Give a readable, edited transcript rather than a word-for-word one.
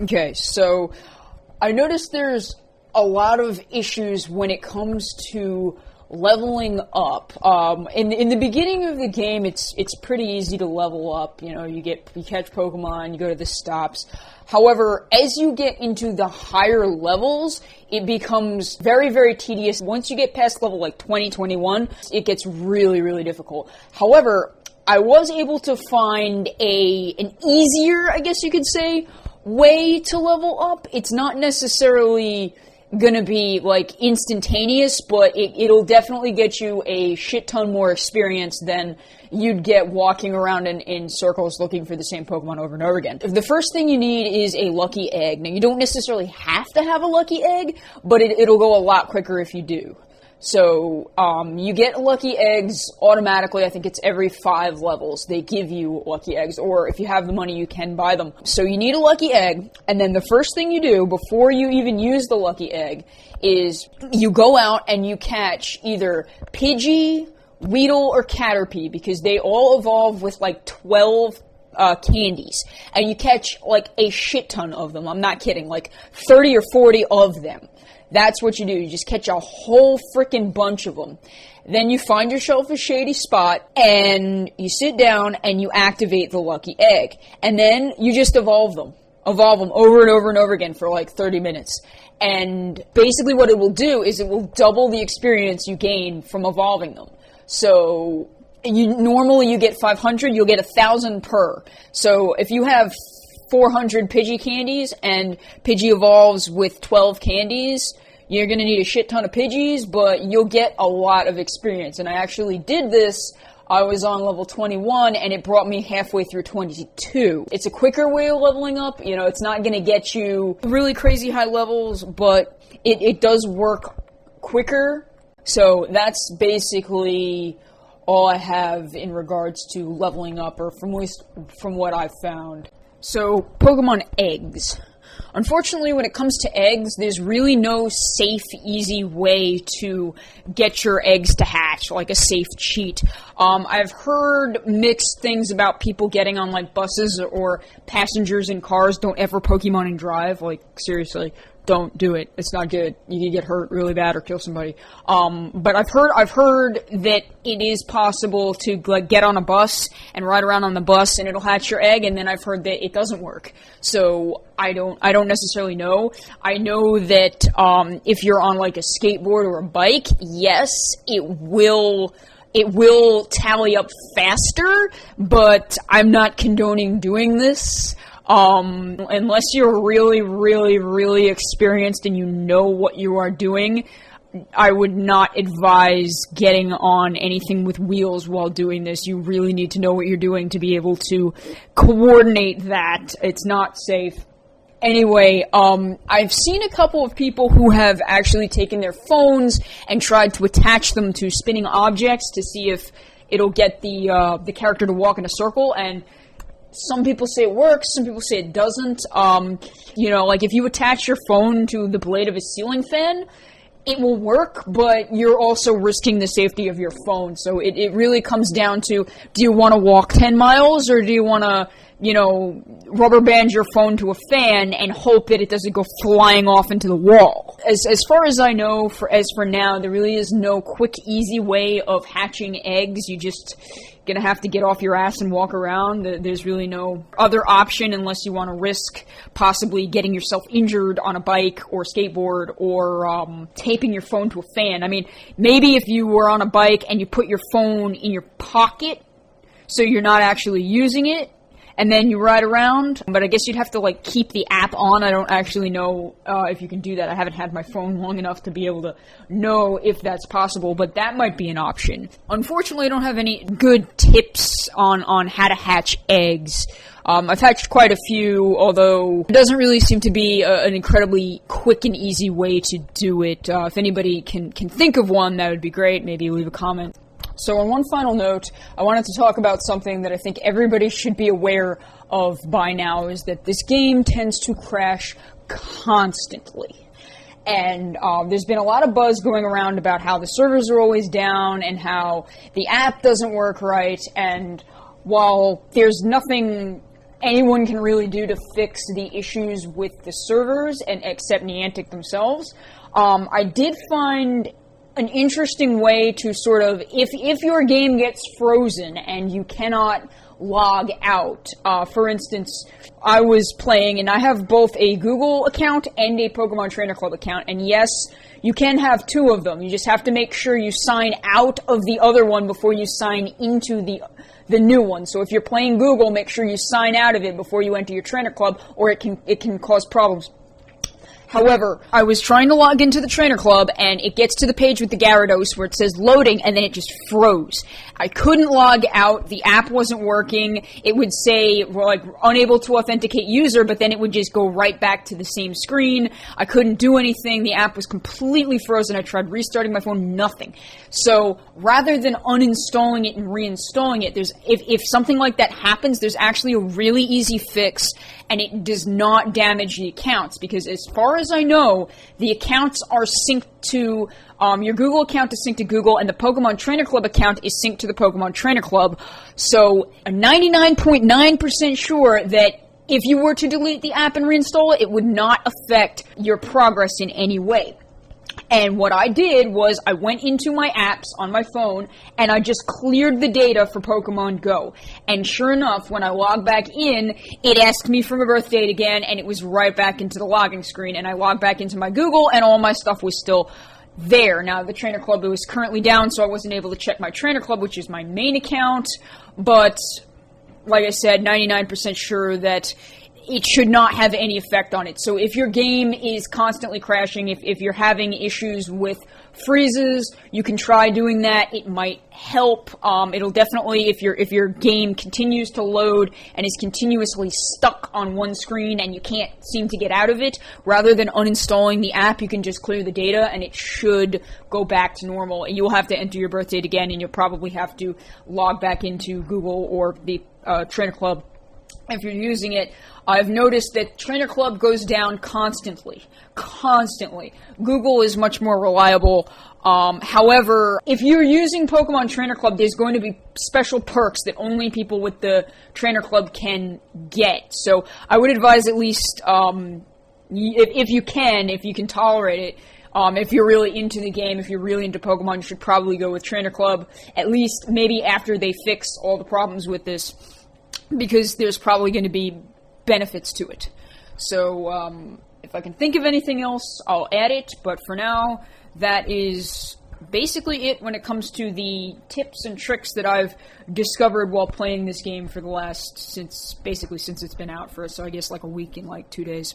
Okay, so I noticed there's a lot of issues when it comes to leveling up. In the beginning of the game, it's pretty easy to level up. You know, you catch Pokemon, you go to the stops. However, as you get into the higher levels, it becomes very, very tedious. Once you get past level like 20, 21, it gets really, really difficult. However, I was able to find an easier, I guess you could say, way to level up. It's not necessarily gonna be like instantaneous, but it'll definitely get you a shit ton more experience than you'd get walking around in circles looking for the same Pokemon over and over again. The first thing you need is a lucky egg. Now, you don't necessarily have to have a lucky egg, but it'll go a lot quicker if you do. So, you get lucky eggs automatically. I think it's every 5 levels they give you lucky eggs, or if you have the money, you can buy them. So you need a lucky egg, and then the first thing you do before you even use the lucky egg is you go out and you catch either Pidgey, Weedle, or Caterpie, because they all evolve with like 12 candies, and you catch like a shit ton of them. I'm not kidding, like 30 or 40 of them. That's what you do. You just catch a whole freaking bunch of them. Then you find yourself a shady spot, and you sit down and you activate the lucky egg. And then you just evolve them. Evolve them over and over and over again for like 30 minutes. And basically what it will do is it will double the experience you gain from evolving them. So normally you get 500, you'll get 1,000 per. So if you have 400 Pidgey candies, and Pidgey evolves with 12 candies, you're going to need a shit ton of Pidgeys, but you'll get a lot of experience. And I actually did this. I was on level 21, and it brought me halfway through 22. It's a quicker way of leveling up. You know, it's not going to get you really crazy high levels, but it does work quicker. So that's basically all I have in regards to leveling up, or from what I've found. So, Pokemon eggs. Unfortunately, when it comes to eggs, there's really no safe, easy way to get your eggs to hatch, like a safe cheat. I've heard mixed things about people getting on, like, buses or passengers in cars. Don't ever Pokemon and drive. Like, seriously, don't do it. It's not good. You can get hurt really bad or kill somebody. But I've heard that it is possible to, like, get on a bus and ride around on the bus and it'll hatch your egg, and then I've heard that it doesn't work. So I don't necessarily know. I know that if you're on, like, a skateboard or a bike, yes, it will tally up faster, but I'm not condoning doing this. Unless you're really, really, really experienced and you know what you are doing, I would not advise getting on anything with wheels while doing this. You really need to know what you're doing to be able to coordinate that. It's not safe. Anyway, I've seen a couple of people who have actually taken their phones and tried to attach them to spinning objects to see if it'll get the character to walk in a circle, and some people say it works, some people say it doesn't. You know, like if you attach your phone to the blade of a ceiling fan, it will work, but you're also risking the safety of your phone. So it really comes down to, do you want to walk 10 miles, or do you want to, you know, rubber band your phone to a fan and hope that it doesn't go flying off into the wall? As far as I know, as for now, there really is no quick, easy way of hatching eggs. You just gonna have to get off your ass and walk around. There's really no other option unless you want to risk possibly getting yourself injured on a bike or skateboard, or taping your phone to a fan. I mean, maybe if you were on a bike and you put your phone in your pocket so you're not actually using it, and then you ride around, but I guess you'd have to, like, keep the app on. I don't actually know if you can do that. I haven't had my phone long enough to be able to know if that's possible, but that might be an option. Unfortunately, I don't have any good tips on how to hatch eggs. I've hatched quite a few, although it doesn't really seem to be an incredibly quick and easy way to do it. If anybody can think of one, that would be great. Maybe leave a comment. So on one final note, I wanted to talk about something that I think everybody should be aware of by now, is that this game tends to crash constantly. And there's been a lot of buzz going around about how the servers are always down and how the app doesn't work right. And while there's nothing anyone can really do to fix the issues with the servers, and except Niantic themselves. I did find an interesting way to sort of, if your game gets frozen and you cannot log out. For instance, I was playing, and I have both a Google account and a Pokemon Trainer Club account, and yes, you can have two of them. You just have to make sure you sign out of the other one before you sign into the new one. So if you're playing Google, make sure you sign out of it before you enter your Trainer Club, or it can cause problems. However, I was trying to log into the Trainer Club, and it gets to the page with the Gyarados where it says loading, and then it just froze. I couldn't log out, the app wasn't working, it would say, like, unable to authenticate user, but then it would just go right back to the same screen. I couldn't do anything, the app was completely frozen, I tried restarting my phone, nothing. So, rather than uninstalling it and reinstalling it, if something like that happens, there's actually a really easy fix, and it does not damage the accounts, because as far as I know, the accounts are synced to, your Google account is synced to Google, and the Pokemon Trainer Club account is synced to the Pokemon Trainer Club. So, I'm 99.9% sure that if you were to delete the app and reinstall it, it would not affect your progress in any way. And what I did was I went into my apps on my phone and I just cleared the data for Pokemon Go. And sure enough, when I logged back in, it asked me for my birth date again, and it was right back into the logging screen. And I logged back into my Google, and all my stuff was still there. Now, the Trainer Club was currently down, so I wasn't able to check my Trainer Club, which is my main account. But, like I said, 99% sure that it should not have any effect on it. So if your game is constantly crashing, if you're having issues with freezes, you can try doing that. It might help. It'll definitely, if your game continues to load and is continuously stuck on one screen and you can't seem to get out of it, rather than uninstalling the app, you can just clear the data and it should go back to normal. And you'll have to enter your birth date again, and you'll probably have to log back into Google or the Trainer Club if you're using it. I've noticed that Trainer Club goes down constantly. Google is much more reliable. However, if you're using Pokemon Trainer Club, there's going to be special perks that only people with the Trainer Club can get. So I would advise, at least, if you can tolerate it, if you're really into the game, if you're really into Pokemon, you should probably go with Trainer Club, at least maybe after they fix all the problems with this, because there's probably going to be benefits to it. So, if I can think of anything else, I'll add it, but for now, that is basically it when it comes to the tips and tricks that I've discovered while playing this game for the last, since it's been out for, so I guess like a week and like 2 days.